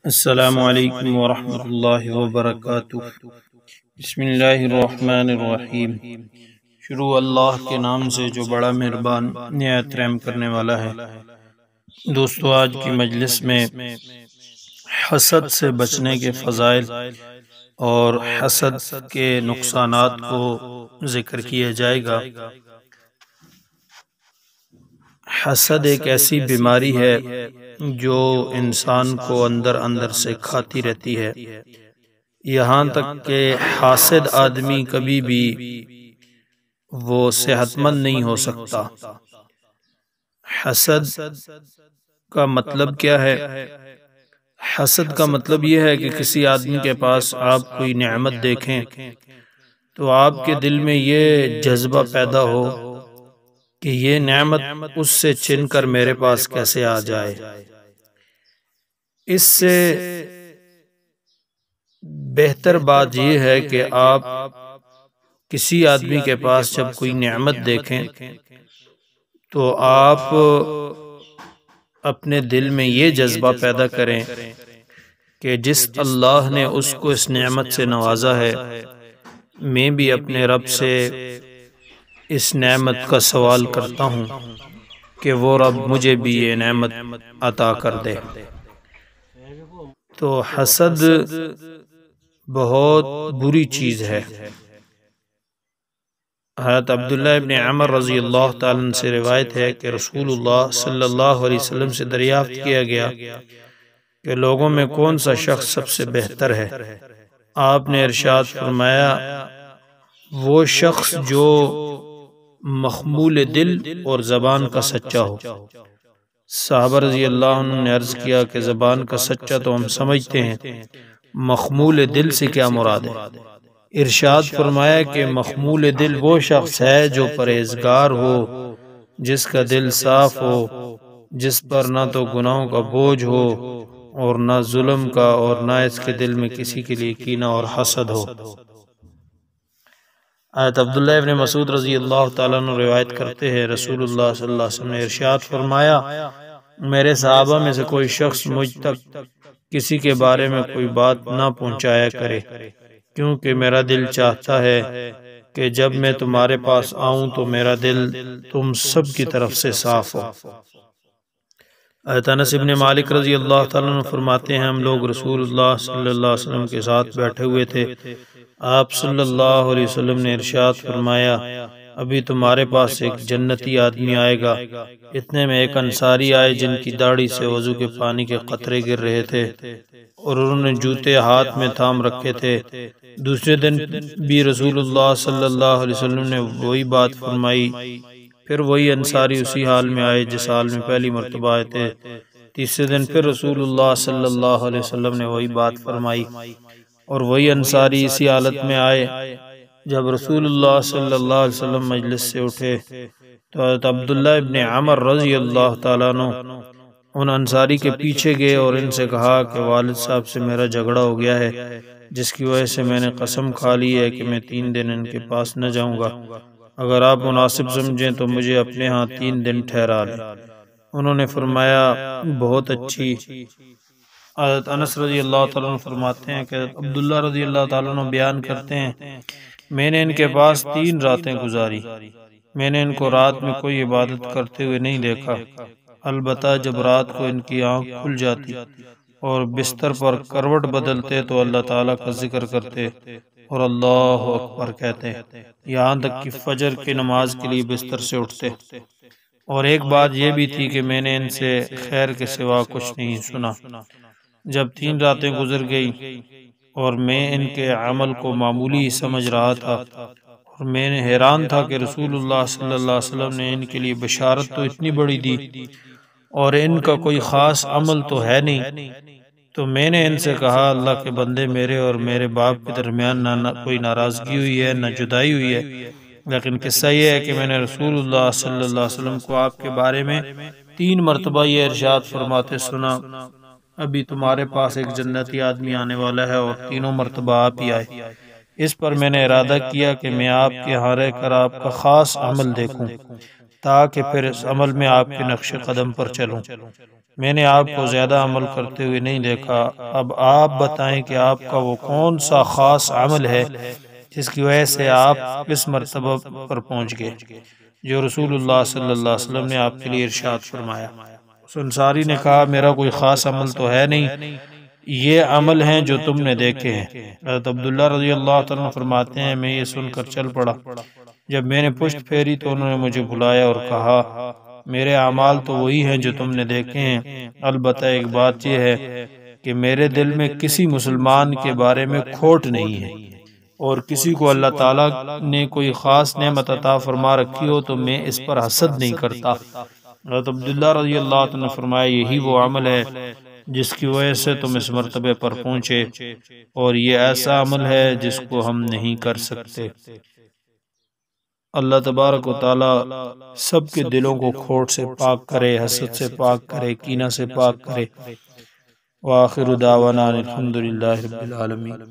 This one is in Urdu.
السلام علیکم ورحمۃ اللہ وبرکاتہ۔ بسم اللہ الرحمن الرحیم۔ شروع اللہ کے نام سے جو بڑا مہربان نہایت رحم کرنے والا ہے۔ دوستو، آج کی مجلس میں حسد سے بچنے کے فضائل اور حسد کے نقصانات کو ذکر کیا جائے گا۔ حسد ایک ایسی بیماری ہے جو انسان کو اندر اندر سے کھاتی رہتی ہے، یہاں تک کہ حاسد آدمی کبھی بھی وہ صحت مند نہیں ہو سکتا۔ حسد کا مطلب کیا ہے؟ حسد کا مطلب یہ ہے کہ کسی آدمی کے پاس آپ کوئی نعمت دیکھیں تو آپ کے دل میں یہ جذبہ پیدا ہو کہ یہ نعمت اس سے چھن کر میرے پاس کیسے آ جائے۔ اس سے بہتر بات یہ ہے کہ آپ کسی آدمی کے پاس جب کوئی نعمت دیکھیں تو آپ اپنے دل میں یہ جذبہ پیدا کریں کہ جس اللہ نے اس کو اس نعمت سے نوازا ہے، میں بھی اپنے رب سے اس نعمت کا سوال کرتا ہوں کہ وہ رب مجھے بھی یہ نعمت عطا کر دے۔ تو حسد بہت بری چیز ہے۔ حضرت عبداللہ ابن عمر رضی اللہ تعالیٰ عنہ سے روایت ہے کہ رسول اللہ صلی اللہ علیہ وسلم سے دریافت کیا گیا کہ لوگوں میں کون سا شخص سب سے بہتر ہے؟ آپ نے ارشاد فرمایا، وہ شخص جو مخمول دل اور زبان کا سچا ہو۔ صحابہ رضی اللہ عنہ نے عرض کیا کہ زبان کا سچا تو ہم سمجھتے ہیں، مخمول دل سے کیا مراد ہے؟ ارشاد فرمایا کہ مخمول دل وہ شخص ہے جو پرہیزگار ہو، جس کا دل صاف ہو، جس پر نہ تو گناہوں کا بوجھ ہو اور نہ ظلم کا، اور نہ اس کے دل میں کسی کے لیے کینہ اور حسد ہو۔ حضرت عبداللہ ابن مسعود رضی اللہ تعالیٰ عنہ روایت کرتے ہیں، رسول اللہ صلی اللہ علیہ وسلم نے ارشاد فرمایا، میرے صحابہ میں سے کوئی شخص مجھ تک کسی کے بارے میں کوئی بات نہ پہنچایا کرے، کیونکہ میرا دل چاہتا ہے کہ جب میں تمہارے پاس آؤں تو میرا دل تم سب کی طرف سے صاف ہو۔ حضرت انس ابن مالک رضی اللہ تعالیٰ عنہ فرماتے ہیں، ہم لوگ رسول اللہ صلی اللہ علیہ وسلم کے ساتھ بیٹھے ہوئے تھے، آپ صلی اللہ علیہ وسلم نے ارشاد فرمایا، ابھی تمہارے پاس ایک جنتی آدمی آئے گا۔ اتنے میں ایک انصاری آئے جن کی داڑھی سے وضو کے پانی کے قطرے گر رہے تھے اور انہوں نے جوتے ہاتھ میں تھام رکھے تھے۔ دوسرے دن بھی رسول اللہ صلی اللہ علیہ وسلم نے وہی بات فرمائی، پھر وہی انصاری اسی حال میں آئے جس حال میں پہلی مرتبہ آئے تھے۔ تیسرے دن پھر رسول اللہ صلی اللہ علیہ وسلم نے وہی بات فرمائی اور وہی انصاری اسی حالت میں آئے۔ جب رسول اللہ صلی اللہ علیہ وسلم مجلس سے اٹھے تو حضرت عبداللہ ابن عمر رضی اللہ تعالیٰ عنہ ان انصاری کے پیچھے گئے اور ان سے کہا کہ والد صاحب سے میرا جھگڑا ہو گیا ہے، جس کی وجہ سے میں نے قسم کھا لی ہے کہ میں 3 دن ان کے پاس نہ جاؤں گا، اگر آپ مناسب سمجھیں تو مجھے اپنے ہاں 3 دن ٹھہرا لیں۔ انہوں نے فرمایا، بہت اچھی۔ حضرت انس رضی اللہ تعالیٰ عنہ فرماتے ہیں کہ عبداللہ رضی اللہ تعالیٰ عنہ بیان کرتے ہیں، میں نے ان کے پاس 3 راتیں گزاری، میں نے ان کو رات میں کوئی عبادت کرتے ہوئے نہیں دیکھا، البتہ جب رات کو ان کی آنکھ کھل جاتی اور بستر پر کروٹ بدلتے تو اللہ تعالیٰ کا ذکر کرتے اور اللہ اکبر کہتے، یہاں تک کہ فجر کی نماز کے لیے بستر سے اٹھتے۔ اور ایک بات یہ بھی تھی کہ میں نے ان سے خیر کے سوا کچھ نہیں سنا۔ جب 3 راتیں گزر گئی اور میں ان کے عمل کو معمولی سمجھ رہا تھا اور میں نے حیران تھا کہ رسول اللہ صلی اللہ علیہ وسلم نے ان کے لیے بشارت تو اتنی بڑی دی اور ان کا کوئی خاص عمل تو ہے نہیں، تو میں نے ان سے کہا، اللہ کے بندے، میرے اور میرے باپ کے درمیان نہ کوئی ناراضگی ہوئی ہے نہ جدائی ہوئی ہے، لیکن قصہ یہ ہے کہ میں نے رسول اللہ صلی اللہ علیہ وسلم کو آپ کے بارے میں 3 مرتبہ یہ ارشاد فرماتے سنا، ابھی تمہارے پاس ایک جنتی آدمی آنے والا ہے، اور 3 مرتبہ آپ ہی آئے۔ اس پر میں نے ارادہ کیا کہ میں آپ کے ہاں رہ کر آپ کا خاص عمل دیکھوں۔ تاکہ پھر اس عمل میں آپ کے نقش قدم پر چلوں۔ میں نے آپ کو زیادہ عمل کرتے ہوئے نہیں دیکھا، اب آپ بتائیں کہ آپ کا وہ کون سا خاص عمل ہے جس کی وجہ سے آپ اس مرتبہ پر پہنچ گئے جو رسول اللہ صلی اللہ علیہ وسلم نے آپ کے لیے ارشاد فرمایا۔ اس انصاری نے کہا میرا کوئی خاص عمل تو ہے نہیں، یہ عمل ہیں جو تم نے دیکھے ہیں۔ حضرت عبداللہ رضی اللہ تعالیٰ فرماتے ہیں میں یہ سن کر چل پڑا، جب میں نے پشت پھیری تو انہوں نے مجھے بلایا اور کہا میرے اعمال تو وہی ہیں جو تم نے دیکھے ہیں، البتہ ایک بات یہ ہے کہ میرے دل میں کسی مسلمان کے بارے میں کھوٹ نہیں ہے، اور کسی کو اللہ تعالیٰ نے کوئی خاص نعمت عطا فرما رکھی ہو تو میں اس پر حسد نہیں کرتا۔ حضرت عبداللہ رضی اللہ عنہ نے فرمایا یہی وہ عمل ہے جس کی وجہ سے تم اس مرتبے پر پہنچے، اور یہ ایسا عمل ہے جس کو ہم نہیں کر سکتے۔ اللہ تبارک و تعالی سب کے دلوں کو کھوٹ سے پاک کرے، حسد سے پاک کرے، کینہ سے پاک کرے۔ وآخر دعوانا الحمدللہ رب العالمین۔